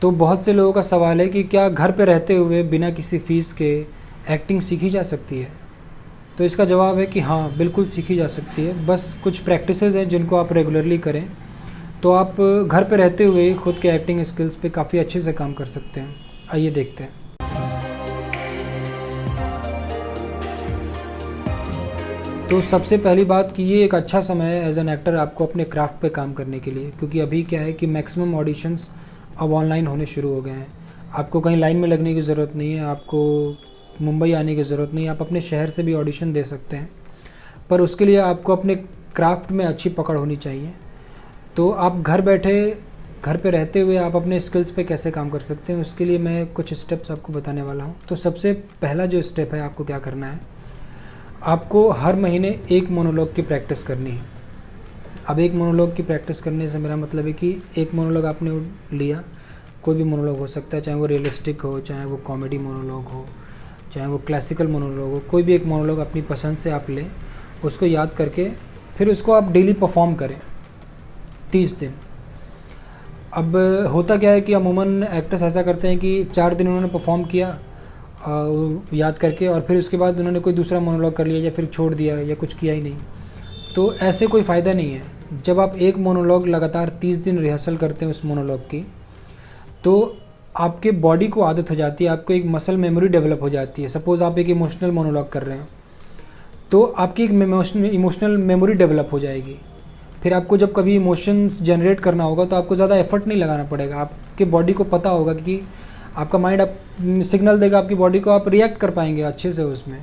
तो बहुत से लोगों का सवाल है कि क्या घर पे रहते हुए बिना किसी फ़ीस के एक्टिंग सीखी जा सकती है? तो इसका जवाब है कि हाँ, बिल्कुल सीखी जा सकती है। बस कुछ प्रैक्टिसेस हैं जिनको आप रेगुलरली करें, तो आप घर पे रहते हुए खुद के एक्टिंग स्किल्स पे काफ़ी अच्छे से काम कर सकते हैं। आइए देखते हैं। तो सबसे पहली बात कि ये एक अच्छा समय है एज़ एन एक्टर आपको अपने क्राफ्ट पे काम करने के लिए, क्योंकि अभी क्या है कि मैक्सिमम ऑडिशंस अब ऑनलाइन होने शुरू हो गए हैं। आपको कहीं लाइन में लगने की ज़रूरत नहीं है, आपको मुंबई आने की ज़रूरत नहीं है, आप अपने शहर से भी ऑडिशन दे सकते हैं। पर उसके लिए आपको अपने क्राफ्ट में अच्छी पकड़ होनी चाहिए। तो आप घर बैठे, घर पे रहते हुए आप अपने स्किल्स पे कैसे काम कर सकते हैं, उसके लिए मैं कुछ स्टेप्स आपको बताने वाला हूँ। तो सबसे पहला जो स्टेप है, आपको क्या करना है, आपको हर महीने एक मोनोलॉग की प्रैक्टिस करनी है। अब एक मोनोलॉग की प्रैक्टिस करने से मेरा मतलब है कि एक मोनोलॉग आपने लिया, कोई भी मोनोलॉग हो सकता है, चाहे वो रियलिस्टिक हो, चाहे वो कॉमेडी मोनोलॉग हो, चाहे वो क्लासिकल मोनोलॉग हो, कोई भी एक मोनोलॉग अपनी पसंद से आप लें, उसको याद करके फिर उसको आप डेली परफॉर्म करें 30 दिन। अब होता क्या है कि अमूमन एक्टर्स ऐसा करते हैं कि 4 दिन उन्होंने परफॉर्म किया याद करके, और फिर उसके बाद उन्होंने कोई दूसरा मोनोलॉग कर लिया या फिर छोड़ दिया या कुछ किया ही नहीं। तो ऐसे कोई फ़ायदा नहीं है। जब आप एक मोनोलॉग लगातार 30 दिन रिहर्सल करते हैं उस मोनोलॉग की, तो आपके बॉडी को आदत हो जाती है, आपको एक मसल मेमोरी डेवलप हो जाती है। सपोज़ आप एक इमोशनल मोनोलॉग कर रहे हैं, तो आपकी एक इमोशनल मेमोरी डेवलप हो जाएगी। फिर आपको जब कभी इमोशंस जनरेट करना होगा तो आपको ज़्यादा एफर्ट नहीं लगाना पड़ेगा। आपके बॉडी को पता होगा कि आपका माइंड आप सिग्नल देगा आपकी बॉडी को, आप रिएक्ट कर पाएंगे अच्छे से उसमें।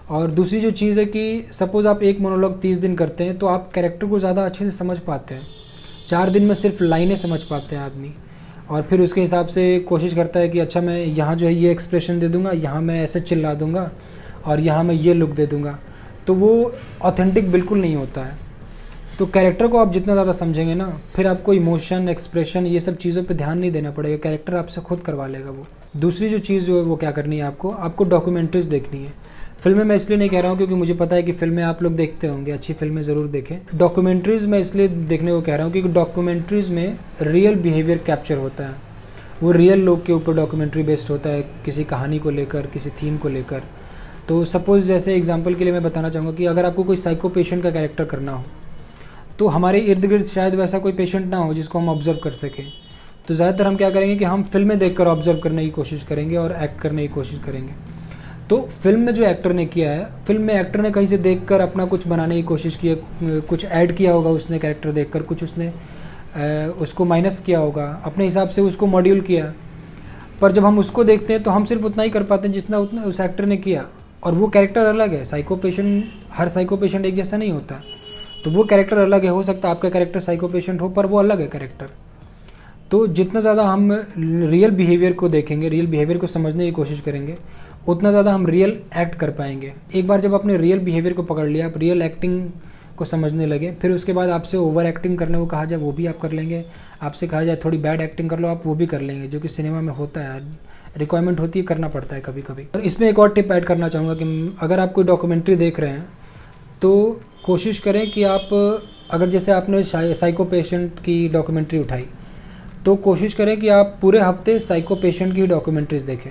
और दूसरी जो चीज़ है कि सपोज़ आप एक मोनोलॉग 30 दिन करते हैं तो आप कैरेक्टर को ज़्यादा अच्छे से समझ पाते हैं। 4 दिन में सिर्फ लाइनें समझ पाते हैं आदमी, और फिर उसके हिसाब से कोशिश करता है कि अच्छा मैं यहाँ जो है ये एक्सप्रेशन दे दूँगा, यहाँ मैं ऐसे चिल्ला दूँगा, और यहाँ मैं ये लुक दे दूँगा। तो वो ऑथेंटिक बिल्कुल नहीं होता है। तो कैरेक्टर को आप जितना ज़्यादा समझेंगे ना, फिर आपको इमोशन, एक्सप्रेशन, ये सब चीज़ों पे ध्यान नहीं देना पड़ेगा, कैरेक्टर आपसे खुद करवा लेगा वो। दूसरी जो चीज़ जो है वो क्या करनी है, आपको डॉक्यूमेंट्रीज़ देखनी है। फिल्में मैं इसलिए नहीं कह रहा हूँ क्योंकि मुझे पता है कि फिल्में आप लोग देखते होंगे, अच्छी फिल्में ज़रूर देखें। डॉक्यूमेंट्रीज़ मैं इसलिए देखने को कह रहा हूँ क्योंकि डॉक्यूमेंट्रीज़ में रियल बिहेवियर कैप्चर होता है। वो रियल लोग के ऊपर डॉक्यूमेंट्री बेस्ड होता है, किसी कहानी को लेकर, किसी थीम को लेकर। तो सपोज़ जैसे एग्जांपल के लिए मैं बताना चाहूँगा कि अगर आपको कोई साइको पेशेंट का कैरेक्टर करना हो, तो हमारे इर्द गिर्द शायद वैसा कोई पेशेंट ना हो जिसको हम ऑब्ज़र्व कर सकें। तो ज़्यादातर हम क्या करेंगे कि हम फिल्में देखकर ऑब्ज़र्व करने की कोशिश करेंगे और एक्ट करने की कोशिश करेंगे। तो फिल्म में जो एक्टर ने किया है, फिल्म में एक्टर ने कहीं से देखकर अपना कुछ बनाने की कोशिश की है, कुछ ऐड किया होगा उसने कैरेक्टर देखकर, कुछ उसने उसको माइनस किया होगा, अपने हिसाब से उसको मॉड्यूल किया। पर जब हम उसको देखते हैं तो हम सिर्फ उतना ही कर पाते हैं जितना उतना उस एक्टर ने किया, और वो कैरेक्टर अलग है। साइको पेशेंट, हर साइको पेशेंट एक जैसा नहीं होता, तो वो कैरेक्टर अलग है। हो सकता है आपका कैरेक्टर साइको पेशेंट हो, पर वो अलग है कैरेक्टर। तो जितना ज़्यादा हम रियल बिहेवियर को देखेंगे, रियल बिहेवियर को समझने की कोशिश करेंगे, उतना ज़्यादा हम रियल एक्ट कर पाएंगे। एक बार जब आपने रियल बिहेवियर को पकड़ लिया, आप रियल एक्टिंग को समझने लगे, फिर उसके बाद आपसे ओवर एक्टिंग करने को कहा जाए वो भी आप कर लेंगे, आपसे कहा जाए थोड़ी बैड एक्टिंग कर लो, आप वो भी कर लेंगे, जो कि सिनेमा में होता है, रिक्वायरमेंट होती है, करना पड़ता है कभी कभी। और इसमें एक और टिप ऐड करना चाहूँगा कि अगर आप कोई डॉक्यूमेंट्री देख रहे हैं तो कोशिश करें कि आप, अगर जैसे आपने साइको पेशेंट की डॉक्यूमेंट्री उठाई, तो कोशिश करें कि आप पूरे हफ्ते साइको पेशेंट की डॉक्यूमेंट्रीज़ देखें।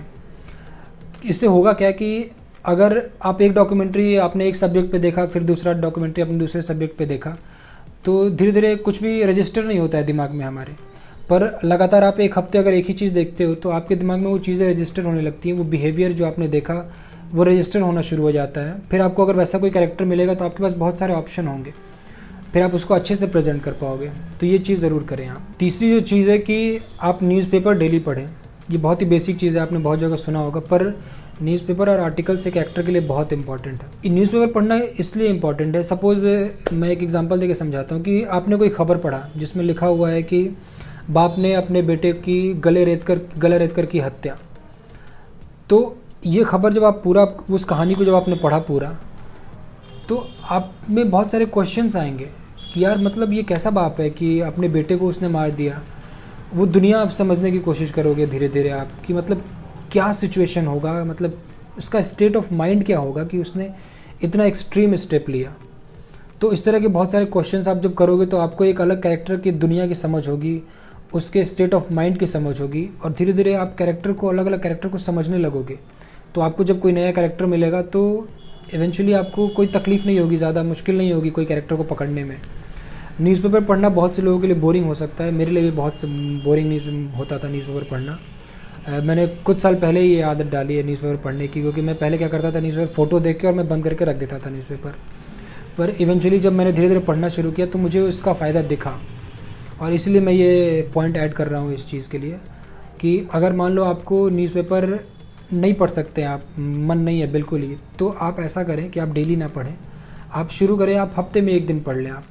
इससे होगा क्या कि अगर आप एक डॉक्यूमेंट्री आपने एक सब्जेक्ट पे देखा, फिर दूसरा डॉक्यूमेंट्री अपने दूसरे सब्जेक्ट पे देखा, तो धीरे धीरे कुछ भी रजिस्टर नहीं होता है दिमाग में हमारे। पर लगातार आप एक हफ्ते अगर एक ही चीज़ देखते हो तो आपके दिमाग में वो चीज़ें रजिस्टर होने लगती हैं, वो बिहेवियर जो आपने देखा वो रजिस्टर होना शुरू हो जाता है। फिर आपको अगर वैसा कोई कैरेक्टर मिलेगा तो आपके पास बहुत सारे ऑप्शन होंगे, फिर आप उसको अच्छे से प्रेजेंट कर पाओगे। तो ये चीज़ ज़रूर करें आप। तीसरी जो चीज़ है कि आप न्यूज़पेपर डेली पढ़ें। ये बहुत ही बेसिक चीज़ है, आपने बहुत जगह सुना होगा, पर न्यूज़पेपर और आर्टिकल्स एक एक्टर के लिए बहुत इंपॉर्टेंट है। ये न्यूज़पेपर पढ़ना इसलिए इम्पॉर्टेंट है, सपोज़ मैं एक एग्जांपल देके समझाता हूँ कि आपने कोई खबर पढ़ा जिसमें लिखा हुआ है कि बाप ने अपने बेटे की गले रेत कर की हत्या। तो ये खबर जब आप पूरा उस कहानी को जब आपने पढ़ा पूरा, तो आप में बहुत सारे क्वेश्चंस आएंगे कि यार मतलब ये कैसा बाप है कि अपने बेटे को उसने मार दिया। वो दुनिया आप समझने की कोशिश करोगे धीरे धीरे आप, कि मतलब क्या सिचुएशन होगा, मतलब उसका स्टेट ऑफ माइंड क्या होगा कि उसने इतना एक्सट्रीम स्टेप लिया। तो इस तरह के बहुत सारे क्वेश्चंस आप जब करोगे तो आपको एक अलग कैरेक्टर की दुनिया की समझ होगी, उसके स्टेट ऑफ माइंड की समझ होगी और धीरे धीरे आप कैरेक्टर को, अलग अलग कैरेक्टर को समझने लगोगे। तो आपको जब कोई नया कैरेक्टर मिलेगा तो इवेंचुअली आपको कोई तकलीफ़ नहीं होगी, ज़्यादा मुश्किल नहीं होगी कोई कैरेक्टर को पकड़ने में। न्यूज़पेपर पढ़ना बहुत से लोगों के लिए बोरिंग हो सकता है, मेरे लिए भी बहुत बोरिंग न्यूज़ होता था न्यूज़पेपर पढ़ना। मैंने कुछ साल पहले ही ये आदत डाली है न्यूज़पेपर पढ़ने की, क्योंकि मैं पहले क्या करता था, न्यूज़पेपर फ़ोटो देख के और मैं बंद करके रख देता था न्यूज़पेपर। पर इवेंचुअली जब मैंने धीरे धीरे पढ़ना शुरू किया तो मुझे उसका फ़ायदा दिखा, और इसलिए मैं ये पॉइंट ऐड कर रहा हूँ इस चीज़ के लिए कि अगर मान लो आपको न्यूज़पेपर नहीं पढ़ सकते, आप मन नहीं है बिल्कुल ही, तो आप ऐसा करें कि आप डेली ना पढ़ें। आप शुरू करें, आप हफ्ते में एक दिन पढ़ लें। आप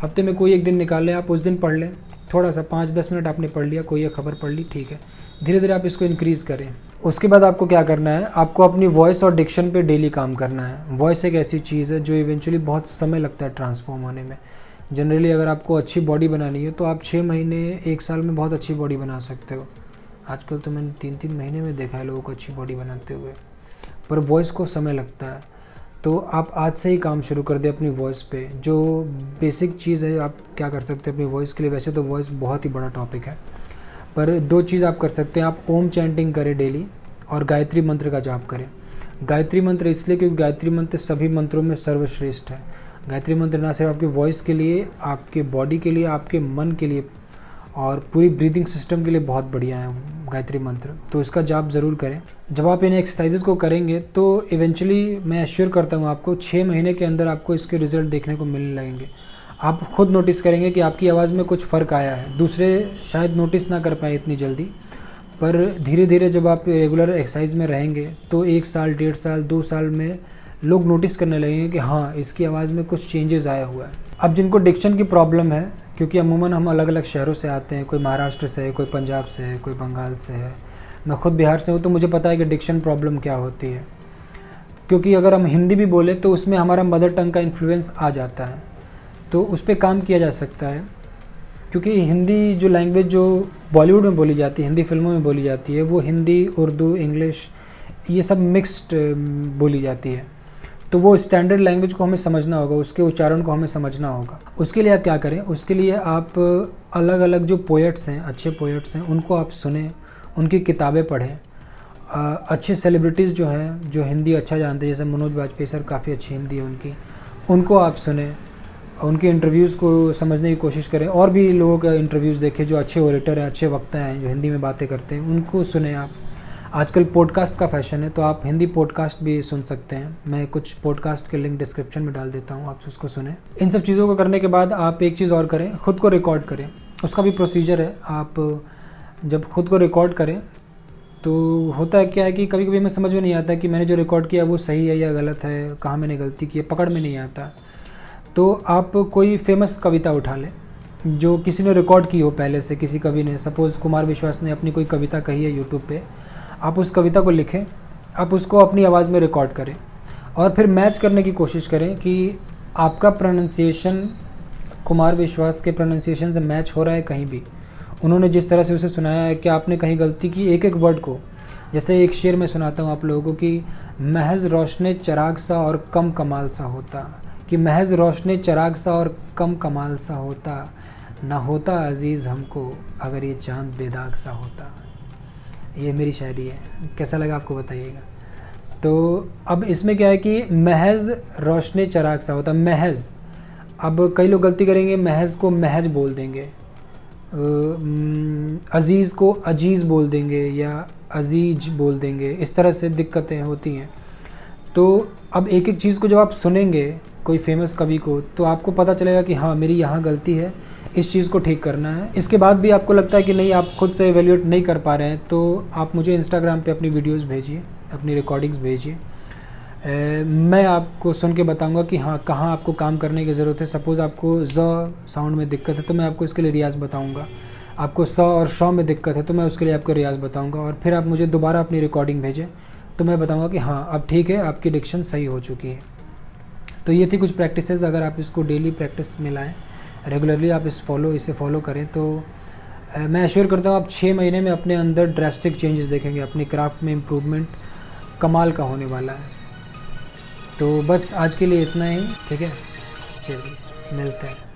हफ्ते में कोई एक दिन निकाल लें, आप उस दिन पढ़ लें, थोड़ा सा 5-10 मिनट आपने पढ़ लिया, कोई एक खबर पढ़ ली, ठीक है। धीरे धीरे आप इसको इंक्रीज़ करें। उसके बाद आपको क्या करना है, आपको अपनी वॉइस और डिक्शन पे डेली काम करना है। वॉइस एक ऐसी चीज़ है जो इवेंचुअली बहुत समय लगता है ट्रांसफॉर्म होने में। जनरली अगर आपको अच्छी बॉडी बनानी है तो आप 6 महीने 1 साल में बहुत अच्छी बॉडी बना सकते हो। आजकल तो मैंने 3-3 महीने में देखा है लोगों को अच्छी बॉडी बनाते हुए, पर वॉइस को समय लगता है। तो आप आज से ही काम शुरू कर दें अपनी वॉइस पे। जो बेसिक चीज़ है आप क्या कर सकते हैं अपनी वॉइस के लिए, वैसे तो वॉइस बहुत ही बड़ा टॉपिक है, पर 2 चीज़ आप कर सकते हैं। आप ओम चैंटिंग करें डेली और गायत्री मंत्र का जाप करें। गायत्री मंत्र इसलिए क्योंकि गायत्री मंत्र सभी मंत्रों में सर्वश्रेष्ठ है। गायत्री मंत्र ना सिर्फ आपकी वॉइस के लिए, आपके बॉडी के लिए, आपके मन के लिए और पूरी ब्रीदिंग सिस्टम के लिए बहुत बढ़िया है गायत्री मंत्र। तो इसका जाप ज़रूर करें। जब आप इन एक्सरसाइजेज़ को करेंगे तो इवेंचुअली मैं एश्योर करता हूँ आपको 6 महीने के अंदर आपको इसके रिज़ल्ट देखने को मिलने लगेंगे। आप खुद नोटिस करेंगे कि आपकी आवाज़ में कुछ फ़र्क आया है। दूसरे शायद नोटिस ना कर पाए इतनी जल्दी, पर धीरे धीरे जब आप रेगुलर एक्सरसाइज में रहेंगे तो 1 साल, 1.5 साल, 2 साल में लोग नोटिस करने लगेंगे कि हाँ, इसकी आवाज़ में कुछ चेंजेस आया हुआ है। अब जिनको डिक्शन की प्रॉब्लम है, क्योंकि अमूमन हम अलग अलग शहरों से आते हैं, कोई महाराष्ट्र से है, कोई पंजाब से है, कोई बंगाल से है, मैं खुद बिहार से हूँ, तो मुझे पता है कि डिक्शन प्रॉब्लम क्या होती है। क्योंकि अगर हम हिंदी भी बोलें तो उसमें हमारा मदर टंग का इन्फ्लुएंस आ जाता है, तो उस पर काम किया जा सकता है। क्योंकि हिंदी जो लैंग्वेज जो बॉलीवुड में बोली जाती है, हिंदी फिल्मों में बोली जाती है, वो हिंदी, उर्दू, इंग्लिश ये सब मिक्स्ड बोली जाती है। तो वो स्टैंडर्ड लैंग्वेज को हमें समझना होगा, उसके उच्चारण को हमें समझना होगा। उसके लिए आप क्या करें, उसके लिए आप अलग अलग जो पोएट्स हैं, अच्छे पोएट्स हैं, उनको आप सुने, उनकी किताबें पढ़ें। अच्छे सेलिब्रिटीज़ जो हैं, जो हिंदी अच्छा जानते हैं, जैसे मनोज वाजपेयी सर, काफ़ी अच्छी हिंदी है उनकी, उनको आप सुने, उनके इंटरव्यूज़ को समझने की कोशिश करें। और भी लोगों का इंटरव्यूज़ देखें जो अच्छे ओरेटर हैं, अच्छे वक्ता हैं, जो हिंदी में बातें करते हैं, उनको सुने आप। आजकल पॉडकास्ट का फैशन है, तो आप हिंदी पॉडकास्ट भी सुन सकते हैं। मैं कुछ पॉडकास्ट के लिंक डिस्क्रिप्शन में डाल देता हूँ, आप उसको सुने। इन सब चीज़ों को करने के बाद आप एक चीज़ और करें, ख़ुद को रिकॉर्ड करें। उसका भी प्रोसीजर है। आप जब खुद को रिकॉर्ड करें तो होता है क्या है कि कभी कभी हमें समझ में नहीं आता कि मैंने जो रिकॉर्ड किया वो सही है या गलत है, कहाँ मैंने गलती की है, पकड़ में नहीं आता। तो आप कोई फेमस कविता उठा लें जो किसी ने रिकॉर्ड की हो पहले से, किसी कवि ने, सपोज़ कुमार विश्वास ने अपनी कोई कविता कही है यूट्यूब पे, आप उस कविता को लिखें, आप उसको अपनी आवाज़ में रिकॉर्ड करें और फिर मैच करने की कोशिश करें कि आपका प्रोनाउंसिएशन कुमार विश्वास के प्रोनाउंसिएशन से मैच हो रहा है कहीं भी। उन्होंने जिस तरह से उसे सुनाया है कि आपने कहीं गलती की एक एक वर्ड को। जैसे एक शेर मैं सुनाता हूँ आप लोगों को कि महज रोशने चराग सा और कम कमाल सा होता, कि महज रोशने चराग सा और कम कमाल सा होता, ना होता अजीज़ हमको अगर ये चांद बेदाग सा होता। ये मेरी शायरी है, कैसा लगा आपको बताइएगा। तो अब इसमें क्या है कि महज रोशने चराग सा होता, महज। अब कई लोग गलती करेंगे, महज को महज बोल देंगे, अजीज़ को अजीज़ बोल देंगे या अजीज बोल देंगे, इस तरह से दिक्कतें होती हैं। तो अब एक एक चीज़ को जब आप सुनेंगे कोई फेमस कवि को, तो आपको पता चलेगा कि हाँ मेरी यहाँ गलती है, इस चीज़ को ठीक करना है। इसके बाद भी आपको लगता है कि नहीं, आप खुद से एवेल्यूएट नहीं कर पा रहे हैं, तो आप मुझे इंस्टाग्राम पे अपनी वीडियोस भेजिए, अपनी रिकॉर्डिंग्स भेजिए। मैं आपको सुन के बताऊंगा कि हाँ कहाँ आपको काम करने की ज़रूरत है। सपोज़ आपको ज़ साउंड में दिक्कत है तो मैं आपको इसके लिए रियाज़ बताऊंगा। आपको स और श में दिक्कत है तो मैं उसके लिए आपको रियाज़ बताऊंगा। और फिर आप मुझे दोबारा अपनी रिकॉर्डिंग भेजें तो मैं बताऊंगा कि हाँ अब ठीक है, आपकी डिक्शन सही हो चुकी है। तो ये थी कुछ प्रैक्टिसेस। अगर आप इसको डेली प्रैक्टिस में लाएँ, रेगुलरली आप इसे फॉलो करें, तो मैं एश्योर करता हूँ आप 6 महीने में अपने अंदर ड्रास्टिक चेंजेस देखेंगे। अपनी क्राफ्ट में इम्प्रूवमेंट कमाल का होने वाला है। तो बस आज के लिए इतना ही, ठीक है, चलिए मिलते हैं।